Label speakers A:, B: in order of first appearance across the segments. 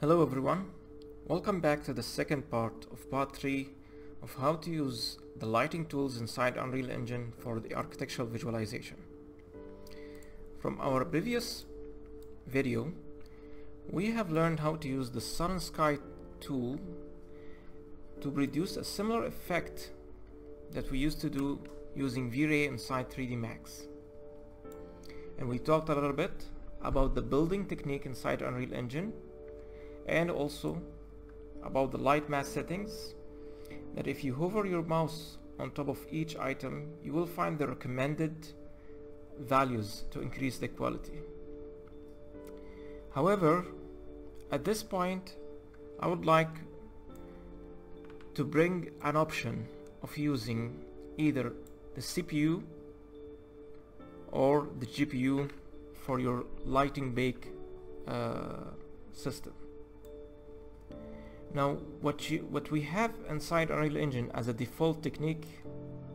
A: Hello everyone, welcome back to the second part of part 3 of how to use the lighting tools inside Unreal Engine for the architectural visualization. From our previous video, we have learned how to use the Sun and Sky tool to produce a similar effect that we used to do using V-Ray inside 3D Max. And we talked a little bit about the building technique inside Unreal Engine, and also about the Lightmass settings, that if you hover your mouse on top of each item, you will find the recommended values to increase the quality. However, at this point, I would like to bring an option of using either the CPU or the GPU for your lighting bake system. Now, what we have inside Unreal Engine as a default technique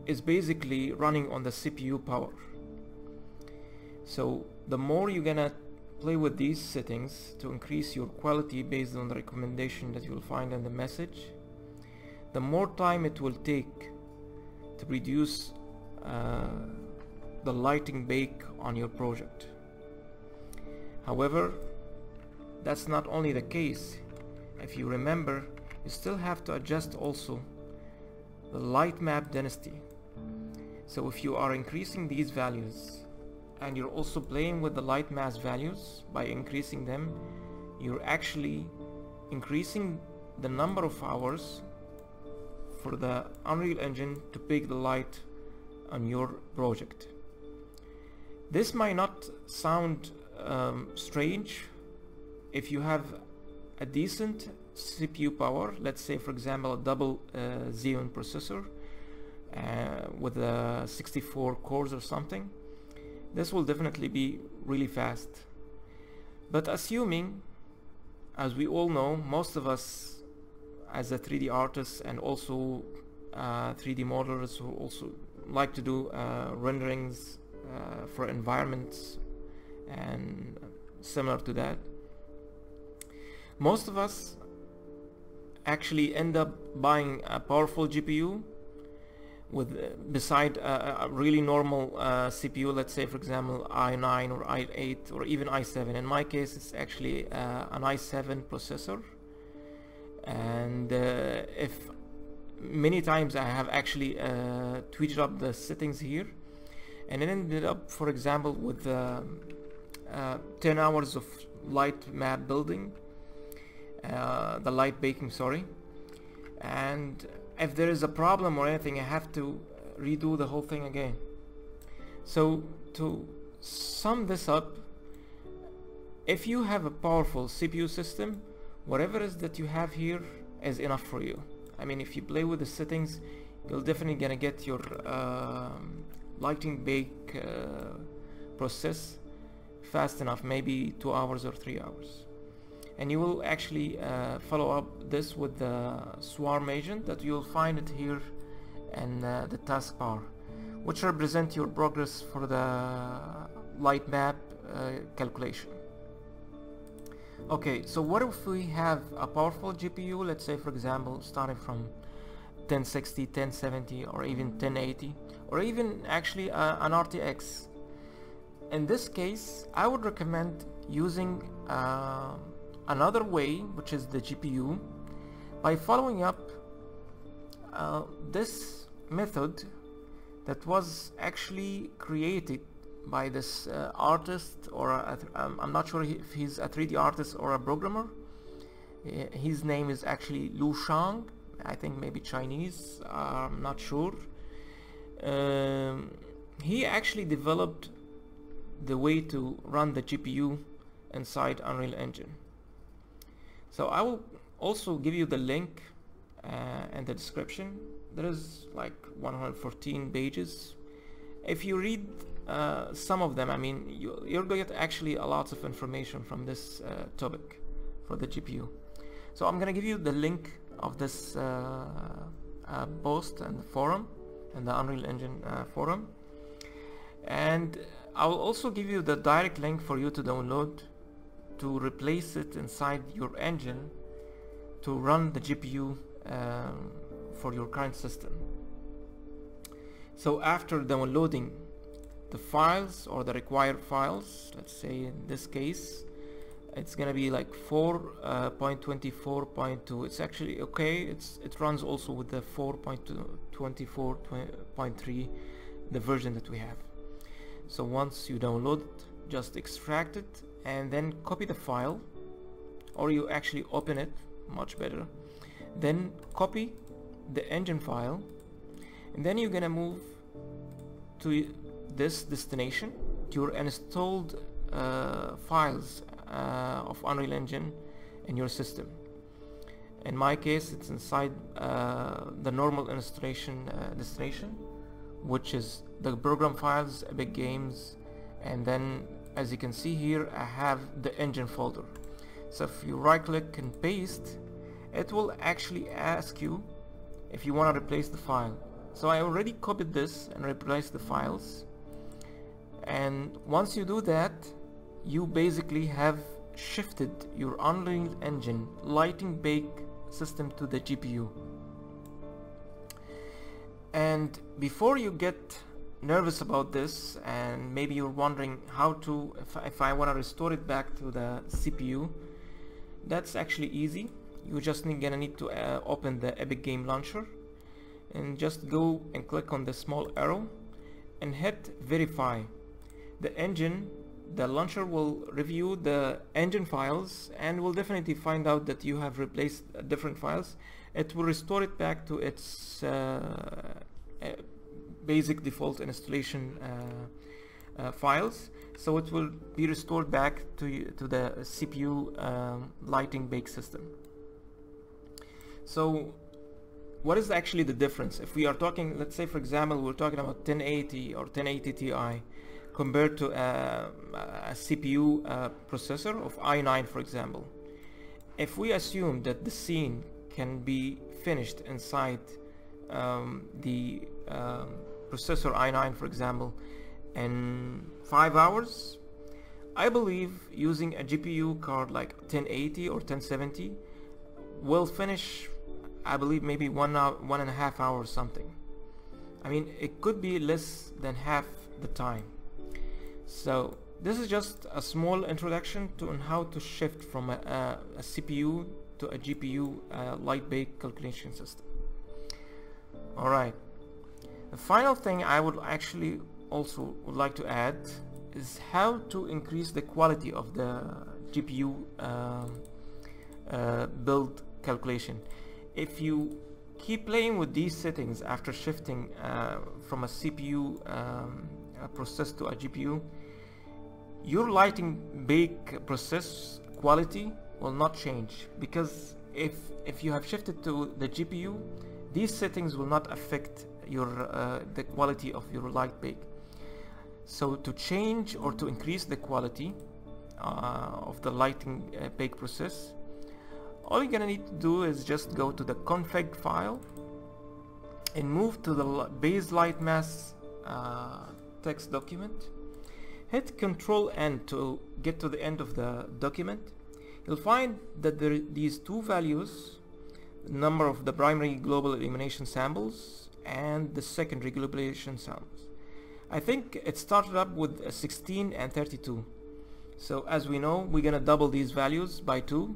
A: is basically running on the CPU power. So the more you're gonna play with these settings to increase your quality based on the recommendation that you'll find in the message, the more time it will take to produce the lighting bake on your project. However, that's not only the case. If you remember, you still have to adjust also the Lightmap dynasty. So if you are increasing these values and you're also playing with the Lightmass values by increasing them, you're actually increasing the number of hours for the Unreal Engine to pick the light on your project. This might not sound strange if you have a decent CPU power, let's say for example a double Xeon processor with 64 cores or something. This will definitely be really fast. But assuming, as we all know, most of us as a 3D artists and also 3D modelers who also like to do renderings for environments and similar to that, most of us actually end up buying a powerful GPU with beside a really normal CPU, let's say for example i9 or i8 or even i7. In my case it's actually an i7 processor, and if many times I have actually tweaked up the settings here and it ended up, for example, with 10 hours of Lightmap building, the light baking, sorry, and if there is a problem or anything I have to redo the whole thing again. So to sum this up, if you have a powerful CPU system, whatever it is that you have here is enough for you. I mean, if you play with the settings, you'll definitely gonna get your lighting bake process fast enough, maybe 2 hours or 3 hours. And you will actually follow up this with the swarm agent that you'll find it here in the taskbar, which represent your progress for the Lightmap calculation. Okay, so what if we have a powerful GPU, let's say for example starting from 1060, 1070 or even 1080 or even actually an RTX? In this case I would recommend using another way, which is the GPU, by following up this method that was actually created by this artist, or I'm not sure if he's a 3D artist or a programmer. His name is actually Lu Shang, I think maybe Chinese, I'm not sure. He actually developed the way to run the GPU inside Unreal Engine. So I will also give you the link in the description. There is like 114 pages. If you read some of them, I mean, you're going to get actually a lot of information from this topic for the GPU. So I'm going to give you the link of this post and the forum, and the Unreal Engine forum. And I will also give you the direct link for you to download to replace it inside your engine to run the GPU for your current system. So after downloading the files or the required files, let's say in this case it's gonna be like 4.24.2. It's actually okay, it runs also with the 4.24.3, the version that we have. So once you download it, just extract it and then copy the file, or you actually open it, much better. Then copy the engine file, and then you're gonna move to this destination, to your installed files of Unreal Engine in your system. In my case, it's inside the normal installation destination, which is the program files, Epic Games, and then as you can see here, I have the engine folder. So if you right click and paste, it will actually ask you if you want to replace the file. So I already copied this and replaced the files, and once you do that, you basically have shifted your Unreal Engine lighting bake system to the GPU. And before you get nervous about this, and maybe you're wondering how to, if I want to restore it back to the CPU, that's actually easy. You just gonna need to open the Epic Game Launcher and just go and click on the small arrow and hit verify. The launcher will review the engine files and will definitely find out that you have replaced different files. It will restore it back to its basic default installation files, so it will be restored back to the CPU lighting bake system. So what is actually the difference? If we are talking, let's say for example, we're talking about 1080 or 1080 Ti compared to a CPU processor of i9, for example. If we assume that the scene can be finished inside the processor i9, for example, in 5 hours, I believe using a GPU card like 1080 or 1070 will finish, I believe, maybe 1.5 hours something. I mean, it could be less than half the time. So this is just a small introduction to on how to shift from a CPU to a GPU light bake calculation system. Alright, the final thing I would actually also would like to add is how to increase the quality of the GPU build calculation. If you keep playing with these settings after shifting from a CPU process to a GPU, your lighting bake process quality will not change, because if you have shifted to the GPU, these settings will not affect your the quality of your light bake. So to change or to increase the quality of the lighting bake process, all you're gonna need to do is just go to the config file and move to the base Lightmass text document. Hit Ctrl N to get to the end of the document. You'll find that there are these two values, the number of the primary global illumination samples and the secondary global illumination samples. I think it started up with 16 and 32. So as we know, we're gonna double these values by 2.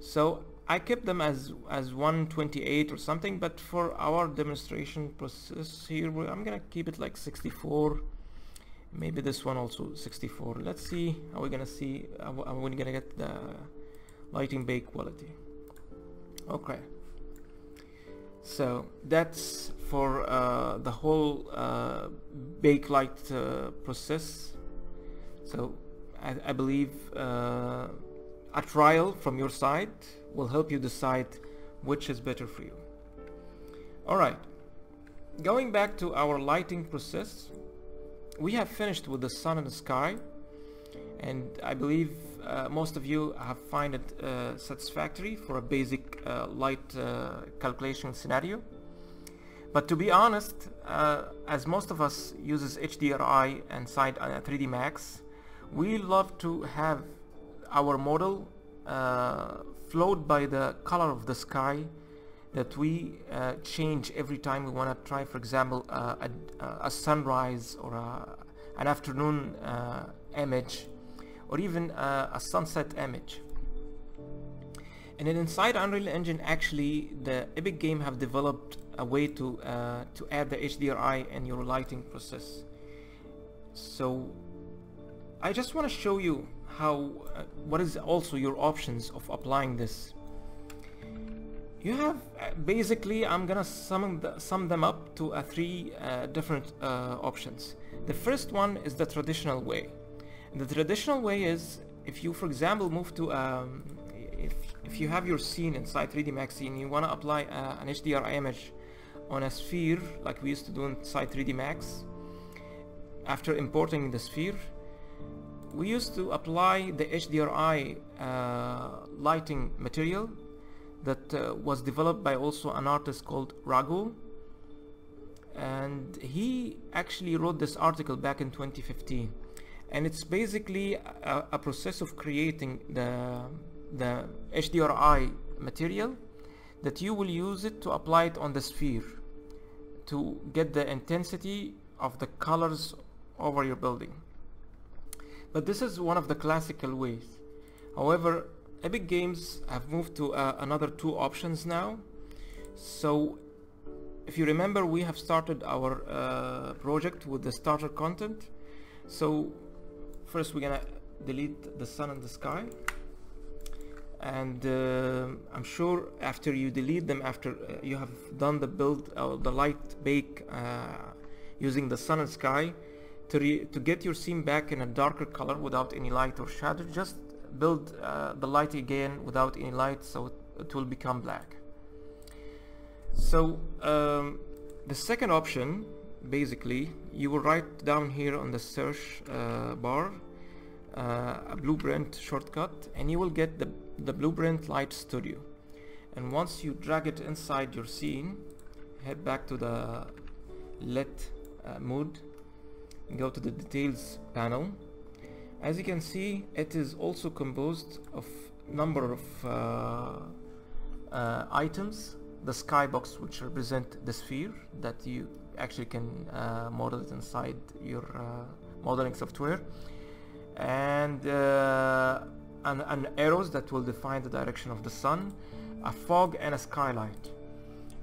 A: So I kept them as 128 or something, but for our demonstration process here, I'm gonna keep it like 64. Maybe this one also 64. Let's see how we're gonna see how we're gonna get the lighting bake quality. Okay, so that's for the whole bake light process. So I believe a trial from your side will help you decide which is better for you. Alright, going back to our lighting process, we have finished with the sun and the sky, and I believe most of you have find it satisfactory for a basic light calculation scenario. But to be honest, as most of us uses HDRI inside 3D Max, we love to have our model flowed by the color of the sky that we change every time we want to try, for example, a sunrise or an afternoon image, or even a sunset image. And then inside Unreal Engine, actually, the Epic game have developed a way to add the HDRI in your lighting process. So I just want to show you how what is also your options of applying this. You have basically, I'm gonna sum them up to three different options. The first one is the traditional way. The traditional way is, if you, for example, move to if you have your scene inside 3D Max scene, you want to apply an HDRI image on a sphere like we used to do inside 3D Max. After importing the sphere, we used to apply the HDRI lighting material that was developed by also an artist called Raghu, and he actually wrote this article back in 2015, and it's basically a process of creating the HDRI material that you will use it to apply it on the sphere to get the intensity of the colors over your building. But this is one of the classical ways. However, Epic Games have moved to another two options now. So if you remember, we have started our project with the starter content. So first we're gonna delete the sun and the sky, and I'm sure after you delete them, after you have done the build, the light bake using the sun and sky, to get your scene back in a darker color without any light or shadow, just build the light again without any light, so it will become black. So the second option, basically, you will write down here on the search bar a blueprint shortcut, and you will get the Blueprint Light Studio. And once you drag it inside your scene, head back to the lit mode and go to the details panel. As you can see, it is also composed of number of items. The skybox, which represent the sphere that you actually can model it inside your modeling software, and arrows that will define the direction of the sun, a fog, and a skylight.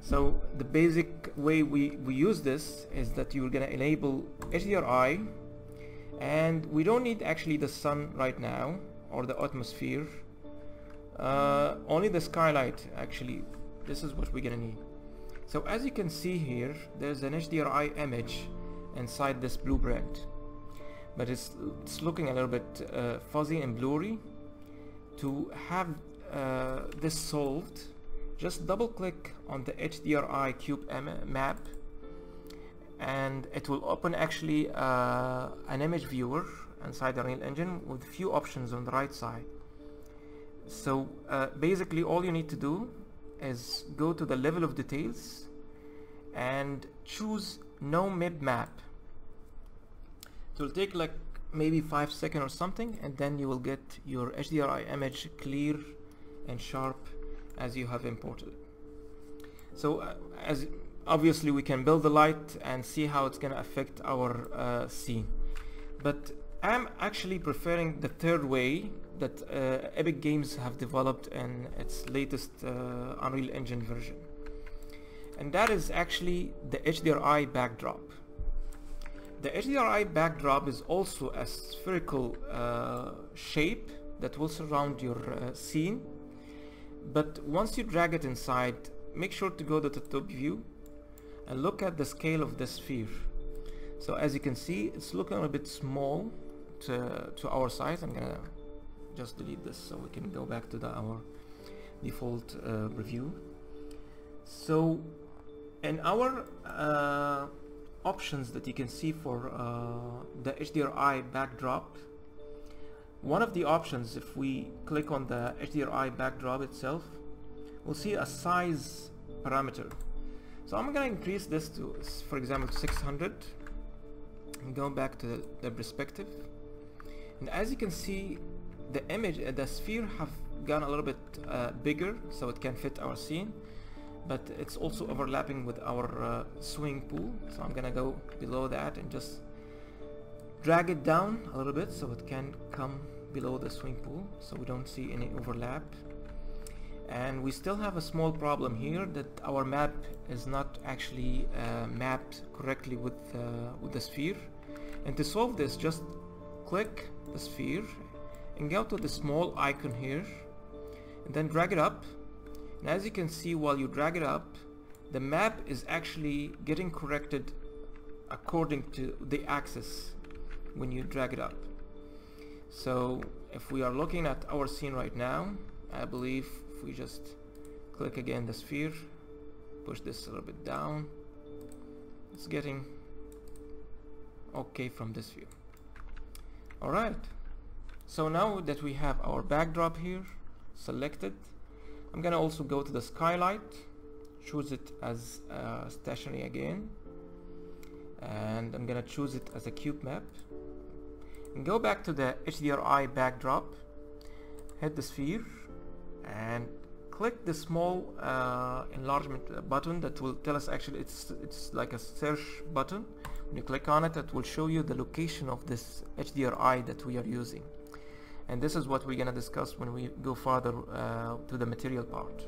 A: So the basic way we use this is that you're gonna enable HDRI, and we don't need actually the sun right now or the atmosphere, only the skylight. Actually, this is what we're gonna need. So as you can see here, there's an HDRI image inside this blueprint, but it's looking a little bit fuzzy and blurry. To have this solved, just double click on the HDRI cube map, and it will open actually an image viewer inside the Unreal Engine with few options on the right side. So basically all you need to do is go to the level of details and choose no mid map. It will take like maybe 5 seconds or something, and then you will get your HDRI image clear and sharp as you have imported it. So as obviously we can build the light and see how it's going to affect our scene, but I'm actually preferring the third way that Epic Games have developed in its latest Unreal Engine version, and that is actually the HDRI backdrop. The HDRI backdrop is also a spherical shape that will surround your scene, but once you drag it inside, make sure to go to the top view and look at the scale of the sphere. So as you can see, it's looking a bit small to our size. I'm gonna just delete this so we can go back to our default review. So in our options that you can see for the HDRI backdrop, one of the options, if we click on the HDRI backdrop itself, we'll see a size parameter. So I'm going to increase this to, for example, 600, and go back to the perspective. And as you can see, the image, the sphere have gone a little bit bigger, so it can fit our scene, but it's also overlapping with our swimming pool. So I'm gonna go below that and just drag it down a little bit so it can come below the swimming pool, so we don't see any overlap. And we still have a small problem here, that our map is not actually mapped correctly with the sphere. And to solve this, just click the sphere and go to the small icon here and then drag it up. And as you can see, while you drag it up, the map is actually getting corrected according to the axis when you drag it up. So if we are looking at our scene right now, I believe if we just click again the sphere, push this a little bit down, it's getting okay from this view. Alright, so now that we have our backdrop here selected, I'm gonna also go to the skylight, choose it as stationary again, and I'm gonna choose it as a cube map, and go back to the HDRI backdrop, hit the sphere, and click the small enlargement button that will tell us, actually it's like a search button. When you click on it, it will show you the location of this HDRI that we are using. And this is what we're gonna discuss when we go further to the material part.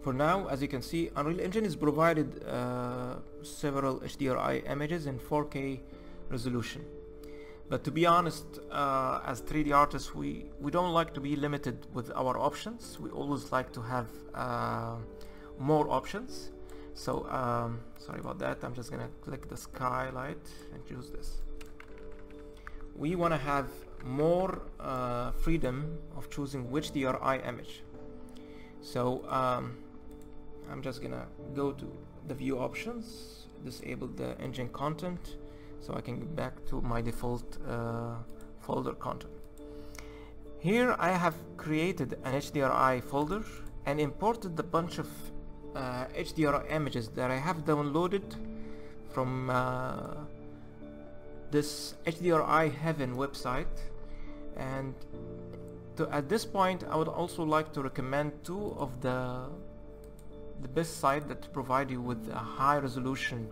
A: For now, as you can see, Unreal Engine is provided several HDRI images in 4K resolution. But to be honest, as 3D artists, we don't like to be limited with our options. We always like to have more options. So sorry about that, I'm just gonna click the skylight and choose this. We want to have more freedom of choosing which HDRI image. So I'm just gonna go to the view options, disable the engine content, so I can get back to my default folder content. Here I have created an HDRI folder and imported a bunch of HDRI images that I have downloaded from this HDRI Heaven website. And at this point, I would also like to recommend two of the best sites that provide you with a high resolution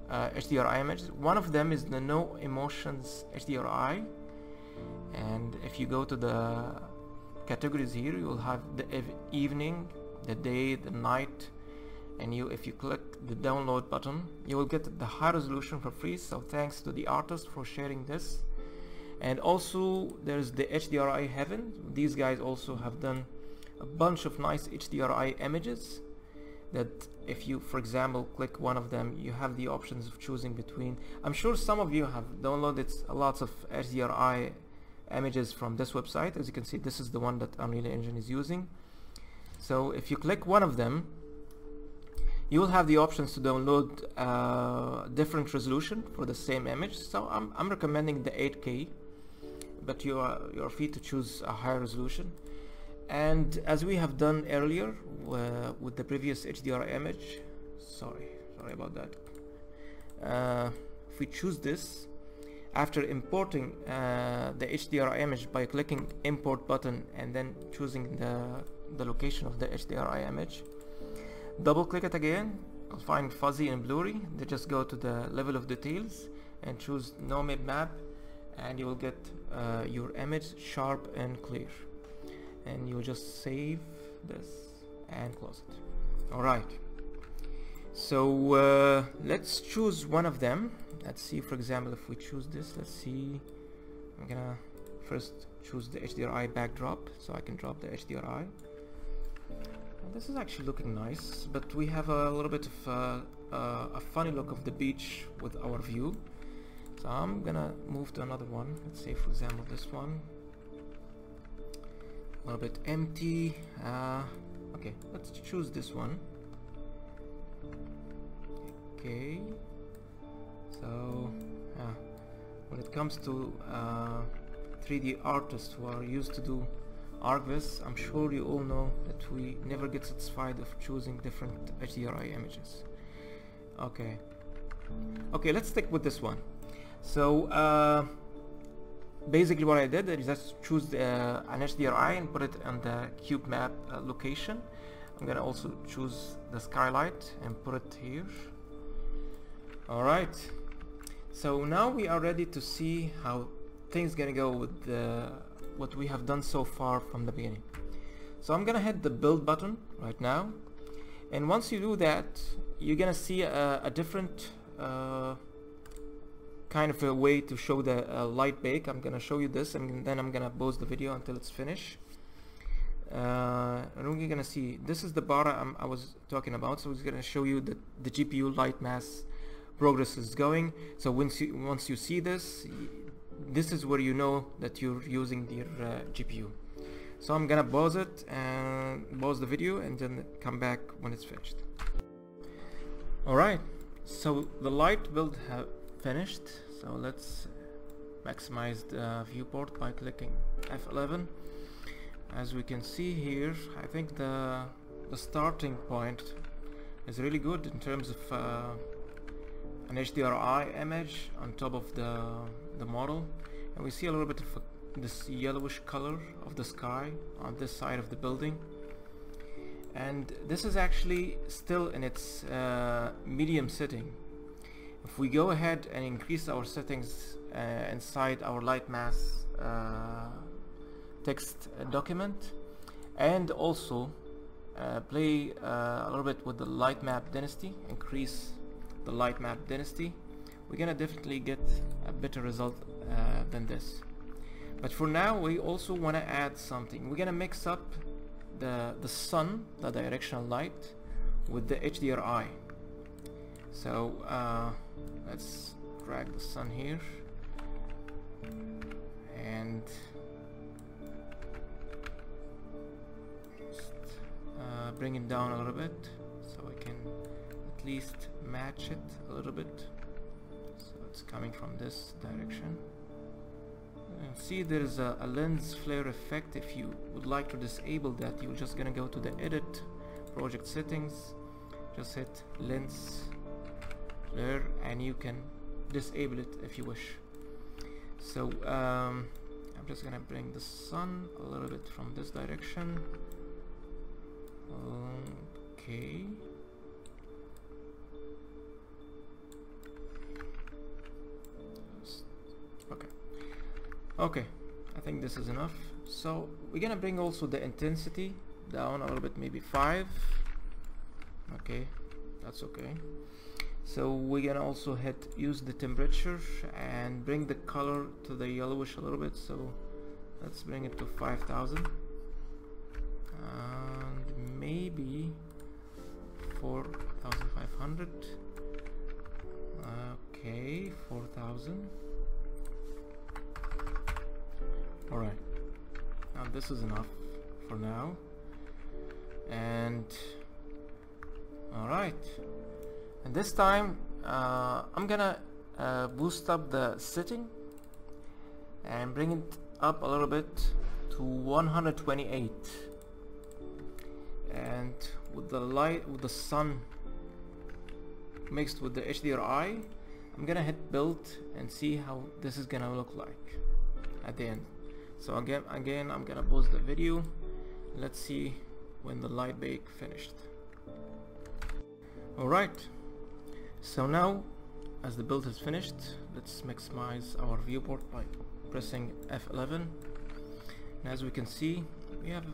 A: HDRI images. One of them is the No Emotions HDRI, and if you go to the categories here, you will have the evening, the day, the night, and if you click the download button, you will get the high resolution for free. So thanks to the artist for sharing this. And also there's the HDRI Heaven. These guys also have done a bunch of nice HDRI images that if you, for example, click one of them, you have the options of choosing between. I'm sure some of you have downloaded lots of HDRI images from this website. As you can see, this is the one that Unreal Engine is using. So if you click one of them, you will have the options to download different resolution for the same image. So I'm recommending the 8K, but you are free to choose a higher resolution. And as we have done earlier with the previous HDRI image, sorry about that. If we choose this, after importing the HDRI image by clicking import button and then choosing the location of the HDRI image, double click it again, I'll find fuzzy and blurry. Then just go to the level of details and choose no map, and you will get your image sharp and clear. And you'll just save this and close it. Alright, so let's choose one of them. Let's see, for example, if we choose this, let's see, I'm gonna first choose the HDRI backdrop so I can drop the HDRI. And this is actually looking nice, but we have a little bit of a funny look of the beach with our view. So I'm gonna move to another one. Let's say, for example, this one. A little bit empty. Okay, let's choose this one. Okay, so when it comes to 3D artists who are used to do Arch-viz, I'm sure you all know that we never get satisfied of choosing different HDRI images. Okay, let's stick with this one. So basically what I did is just choose an HDRI and put it on the cube map location. I'm gonna also choose the skylight and put it here. Alright, so now we are ready to see how things gonna go with what we have done so far from the beginning. So I'm gonna hit the build button right now, and once you do that, you're gonna see a different kind of a way to show the light bake. I'm gonna show you this, and then I'm gonna pause the video until it's finished. And we're gonna see, this is the bar I was talking about. So it's gonna show you that the GPU Lightmass progress is going. So once you see this, this is where you know that you're using your GPU. So I'm gonna pause it and pause the video and then come back when it's finished. Alright, so the light build have finished. So let's maximize the viewport by clicking F11. As we can see here, I think the starting point is really good in terms of an HDRI image on top of the model, and we see a little bit of this yellowish color of the sky on this side of the building. And this is actually still in its medium setting. If we go ahead and increase our settings inside our Lightmass text document, and also play a little bit with the Lightmap dynasty, increase the Lightmap dynasty, we're gonna definitely get a better result than this. But for now, we also want to add something. We're gonna mix up the sun, the directional light, with the HDRI. So let's drag the sun here and bring it down a little bit so I can at least match it a little bit. So it's coming from this direction. And see, there is a lens flare effect. If you would like to disable that, you're just gonna go to the edit project settings, just hit lens flare, and you can disable it if you wish. So I'm just gonna bring the sun a little bit from this direction. Okay. Okay, I think this is enough. So we're gonna bring also the intensity down a little bit, maybe 5. Okay, that's okay. So we're gonna also use the temperature and bring the color to the yellowish a little bit. So let's bring it to 5000 and maybe 4500. Okay, 4000. Alright, now this is enough for now. And alright, and this time I'm gonna boost up the setting and bring it up a little bit to 128. And with the light, with the sun mixed with the HDRI, I'm gonna hit build and see how this is gonna look like at the end. So again I'm gonna pause the video. Let's see when the light bake finished. Alright, so now as the build is finished, let's maximize our viewport by pressing F11. And as we can see, we have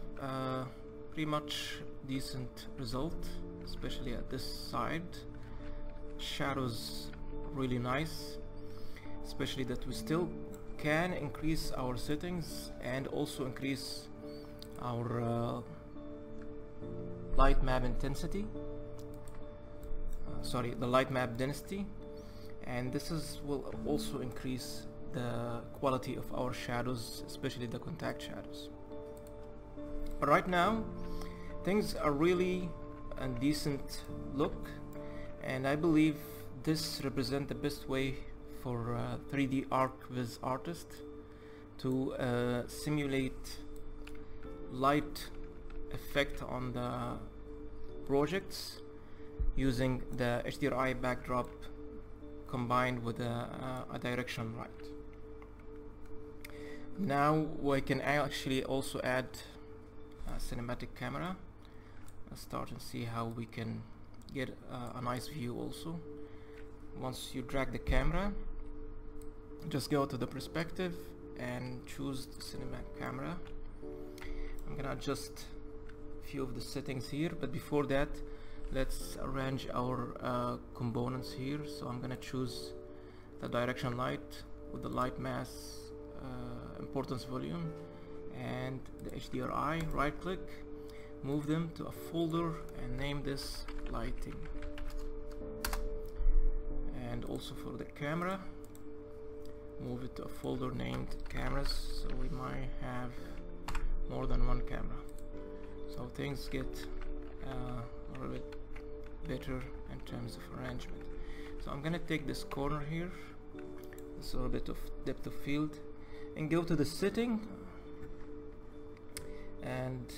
A: pretty much decent result, especially at this side. Shadows really nice, especially that we still can increase our settings and also increase our light map intensity, the light map density, and this will also increase the quality of our shadows, especially the contact shadows. But right now things are really a decent look, and I believe this represents the best way for 3D Arch-viz artist to simulate light effect on the projects using the HDRI backdrop combined with a directional light. Now we can actually also add a cinematic camera. Let's start and see how we can get a nice view also. Once you drag the camera, just go to the perspective and choose the cinematic camera. I'm gonna adjust a few of the settings here, but before that let's arrange our components here. So I'm gonna choose the directional light with the Lightmass importance volume and the HDRI. Right click, move them to a folder and name this lighting. And also for the camera, move it to a folder named cameras, so we might have more than one camera, so things get a little bit better in terms of arrangement. So I'm gonna take this corner here, so a bit of depth of field, and go to the setting, and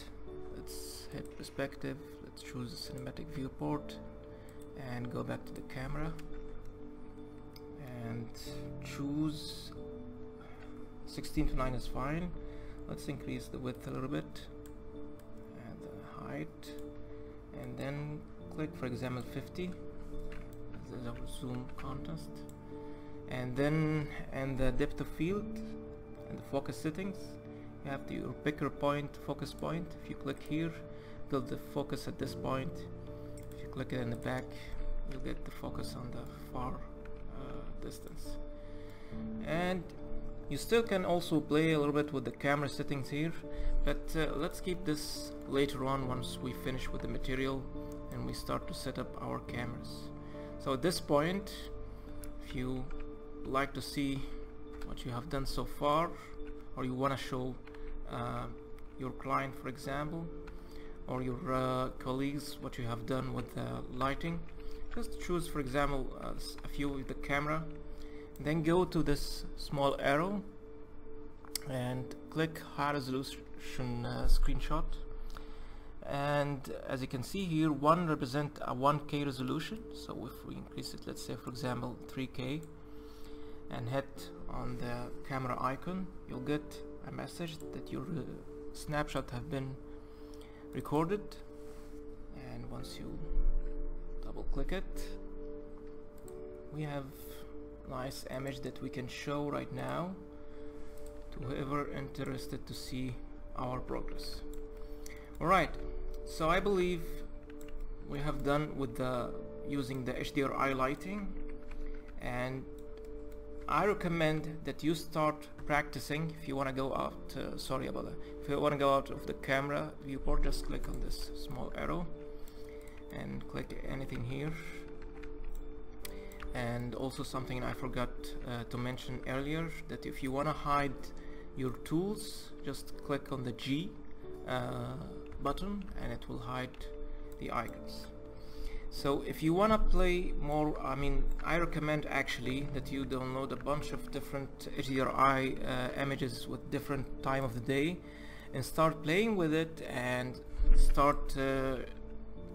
A: let's hit perspective. Let's choose the cinematic viewport and go back to the camera and choose 16:9 is fine. Let's increase the width a little bit and the height, and then click, for example, 50. This is our zoom contest. And then in the depth of field and the focus settings, you have your picker point, focus point. If you click here, build the focus at this point. If you click it in the back, you'll get the focus on the far distance. And you still can also play a little bit with the camera settings here, but let's keep this later on once we finish with the material and we start to set up our cameras. So at this point, if you like to see what you have done so far, or you want to show your client, for example, or your colleagues what you have done with the lighting, just choose, for example, a few with the camera, then go to this small arrow and click high resolution screenshot. And as you can see here, one represent a 1K resolution. So if we increase it, let's say for example 3K, and hit on the camera icon, you'll get a message that your snapshot have been recorded. And once you double click it, we have a nice image that we can show right now to whoever interested to see our progress. Alright, so I believe we have done with the using the HDRI lighting, and I recommend that you start practicing. If you want to go out, sorry about that, if you want to go out of the camera viewport, just click on this small arrow and click anything here. And also something I forgot to mention earlier, that if you want to hide your tools, just click on the G button and it will hide the icons. So if you want to play more, I recommend actually that you download a bunch of different HDRI images with different time of the day and start playing with it and start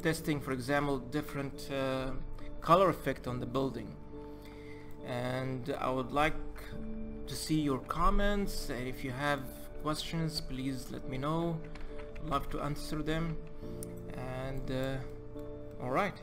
A: testing, for example, different color effect on the building. And I would like to see your comments, and if you have questions, please let me know. Love to answer them. And alright.